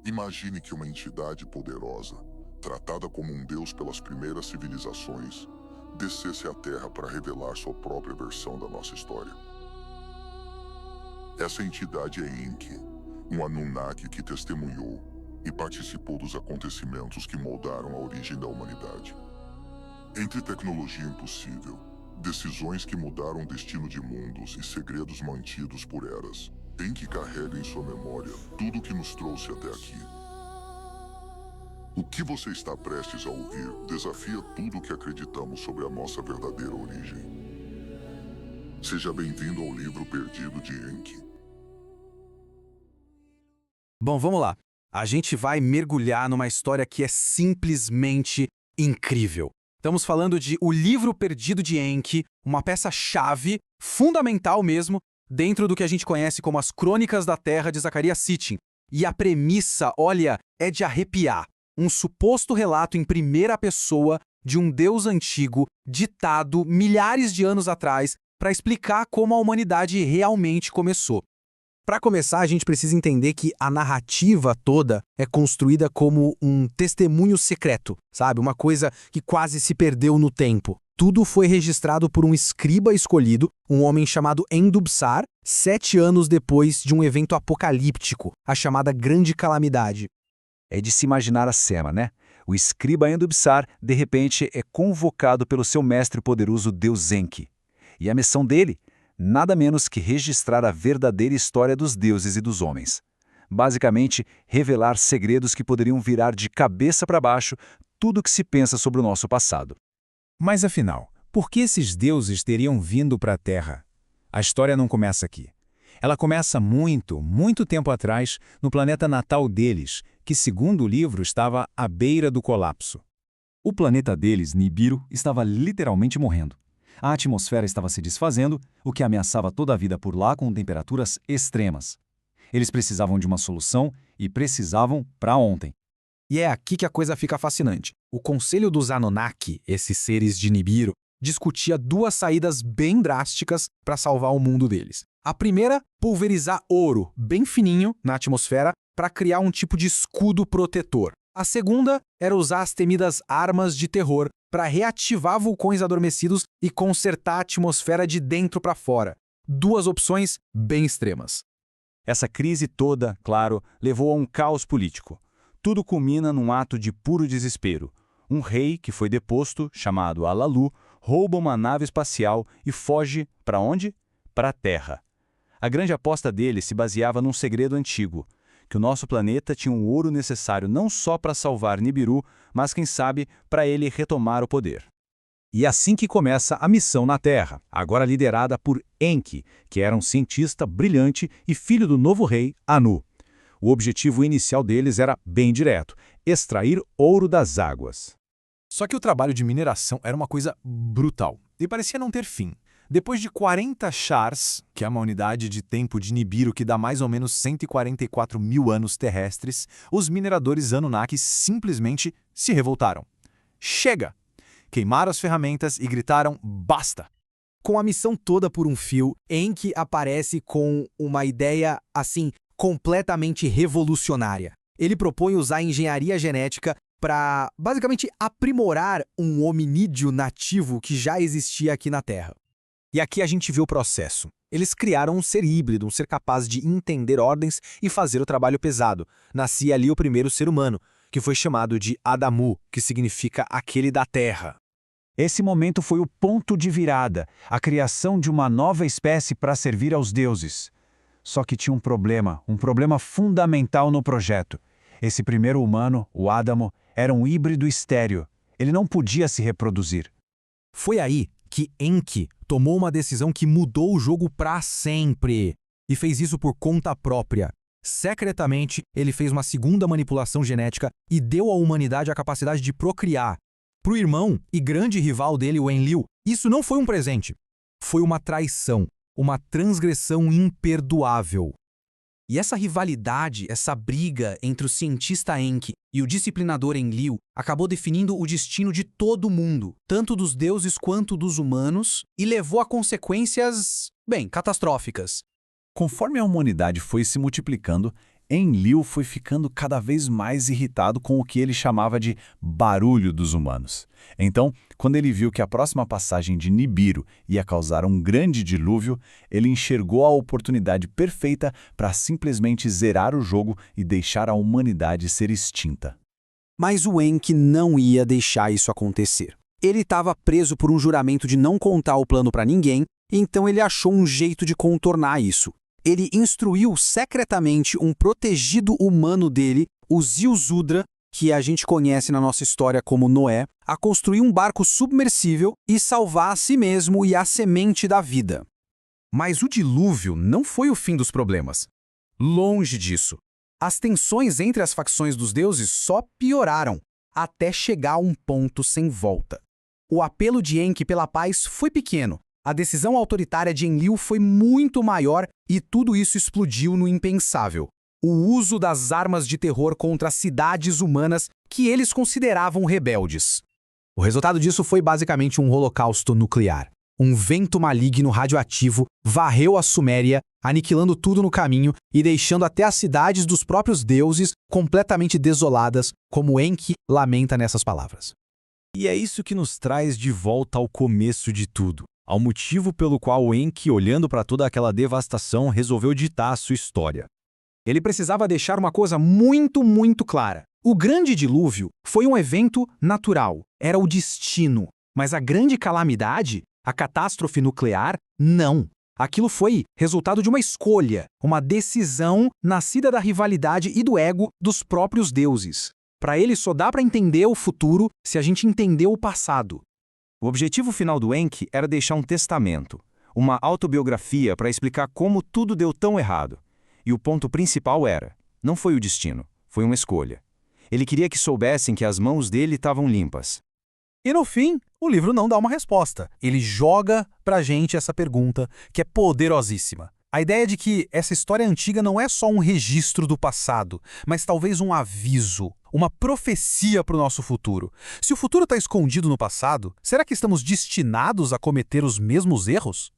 Imagine que uma entidade poderosa, tratada como um deus pelas primeiras civilizações, descesse à Terra para revelar sua própria versão da nossa história. Essa entidade é Enki, um Anunnaki que testemunhou e participou dos acontecimentos que moldaram a origem da humanidade. Entre tecnologia impossível, decisões que mudaram o destino de mundos e segredos mantidos por eras, Enki carrega em sua memória tudo o que nos trouxe até aqui. O que você está prestes a ouvir desafia tudo o que acreditamos sobre a nossa verdadeira origem. Seja bem-vindo ao livro perdido de Enki. Bom, vamos lá. A gente vai mergulhar numa história que é simplesmente incrível. Estamos falando de O Livro Perdido de Enki, uma peça-chave, fundamental mesmo, dentro do que a gente conhece como as Crônicas da Terra de Zecharia Sitchin. E a premissa, olha, é de arrepiar. Um suposto relato em primeira pessoa de um deus antigo ditado milhares de anos atrás para explicar como a humanidade realmente começou. Para começar, a gente precisa entender que a narrativa toda é construída como um testemunho secreto, sabe? Uma coisa que quase se perdeu no tempo. Tudo foi registrado por um escriba escolhido, um homem chamado Endubsar, 7 anos depois de um evento apocalíptico, a chamada Grande Calamidade. É de se imaginar a cena, né? O escriba Endubsar, de repente, é convocado pelo seu mestre poderoso Deus Enki. E a missão dele? Nada menos que registrar a verdadeira história dos deuses e dos homens. Basicamente, revelar segredos que poderiam virar de cabeça para baixo tudo o que se pensa sobre o nosso passado. Mas afinal, por que esses deuses teriam vindo para a Terra? A história não começa aqui. Ela começa muito tempo atrás, no planeta natal deles, que, segundo o livro, estava à beira do colapso. O planeta deles, Nibiru, estava literalmente morrendo. A atmosfera estava se desfazendo, o que ameaçava toda a vida por lá com temperaturas extremas. Eles precisavam de uma solução e precisavam para ontem. E é aqui que a coisa fica fascinante. O Conselho dos Anunnaki, esses seres de Nibiru, discutia 2 saídas bem drásticas para salvar o mundo deles. A primeira, pulverizar ouro bem fininho na atmosfera para criar um tipo de escudo protetor. A segunda era usar as temidas armas de terror para reativar vulcões adormecidos e consertar a atmosfera de dentro para fora. 2 opções bem extremas. Essa crise toda, claro, levou a um caos político. Tudo culmina num ato de puro desespero. Um rei que foi deposto, chamado Alalu, rouba uma nave espacial e foge para onde? Para a Terra. A grande aposta dele se baseava num segredo antigo, que o nosso planeta tinha o ouro necessário não só para salvar Nibiru, mas, quem sabe, para ele retomar o poder. E é assim que começa a missão na Terra, agora liderada por Enki, que era um cientista brilhante e filho do novo rei, Anu. O objetivo inicial deles era bem direto: extrair ouro das águas. Só que o trabalho de mineração era uma coisa brutal e parecia não ter fim. Depois de 40 chars, que é uma unidade de tempo de Nibiru que dá mais ou menos 144 mil anos terrestres, os mineradores Anunnaki simplesmente se revoltaram. Chega! Queimaram as ferramentas e gritaram basta! Com a missão toda por um fio, Enki aparece com uma ideia, assim, completamente revolucionária. Ele propõe usar a engenharia genética para, basicamente, aprimorar um hominídeo nativo que já existia aqui na Terra. E aqui a gente vê o processo. Eles criaram um ser híbrido, um ser capaz de entender ordens e fazer o trabalho pesado. Nascia ali o primeiro ser humano, que foi chamado de Adamu, que significa aquele da terra. Esse momento foi o ponto de virada, a criação de uma nova espécie para servir aos deuses. Só que tinha um problema fundamental no projeto. Esse primeiro humano, o Adamo, era um híbrido estéril. Ele não podia se reproduzir. Foi aí que Enki tomou uma decisão que mudou o jogo para sempre. E fez isso por conta própria. Secretamente, ele fez uma segunda manipulação genética e deu à humanidade a capacidade de procriar. Para o irmão e grande rival dele, o Enlil, isso não foi um presente. Foi uma traição, uma transgressão imperdoável. E essa rivalidade, essa briga entre o cientista Enki e o disciplinador Enlil acabou definindo o destino de todo mundo, tanto dos deuses quanto dos humanos, e levou a consequências, bem, catastróficas. Conforme a humanidade foi se multiplicando, Enlil foi ficando cada vez mais irritado com o que ele chamava de barulho dos humanos. Então, quando ele viu que a próxima passagem de Nibiru ia causar um grande dilúvio, ele enxergou a oportunidade perfeita para simplesmente zerar o jogo e deixar a humanidade ser extinta. Mas o Enki não ia deixar isso acontecer. Ele estava preso por um juramento de não contar o plano para ninguém, então ele achou um jeito de contornar isso. Ele instruiu secretamente um protegido humano dele, o Ziusudra, que a gente conhece na nossa história como Noé, a construir um barco submersível e salvar a si mesmo e a semente da vida. Mas o dilúvio não foi o fim dos problemas. Longe disso. As tensões entre as facções dos deuses só pioraram, até chegar a um ponto sem volta. O apelo de Enki pela paz foi pequeno. A decisão autoritária de Enlil foi muito maior e tudo isso explodiu no impensável. O uso das armas de terror contra as cidades humanas que eles consideravam rebeldes. O resultado disso foi basicamente um holocausto nuclear. Um vento maligno radioativo varreu a Suméria, aniquilando tudo no caminho e deixando até as cidades dos próprios deuses completamente desoladas, como Enki lamenta nessas palavras. E é isso que nos traz de volta ao começo de tudo, ao motivo pelo qual Enki, olhando para toda aquela devastação, resolveu ditar a sua história. Ele precisava deixar uma coisa muito clara. O grande dilúvio foi um evento natural, era o destino. Mas a grande calamidade, a catástrofe nuclear, não. Aquilo foi resultado de uma escolha, uma decisão nascida da rivalidade e do ego dos próprios deuses. Para ele só dá para entender o futuro se a gente entender o passado. O objetivo final do Enki era deixar um testamento, uma autobiografia para explicar como tudo deu tão errado. E o ponto principal era, não foi o destino, foi uma escolha. Ele queria que soubessem que as mãos dele estavam limpas. E no fim, o livro não dá uma resposta. Ele joga pra gente essa pergunta, que é poderosíssima. A ideia de que essa história antiga não é só um registro do passado, mas talvez um aviso, uma profecia para o nosso futuro. Se o futuro está escondido no passado, será que estamos destinados a cometer os mesmos erros?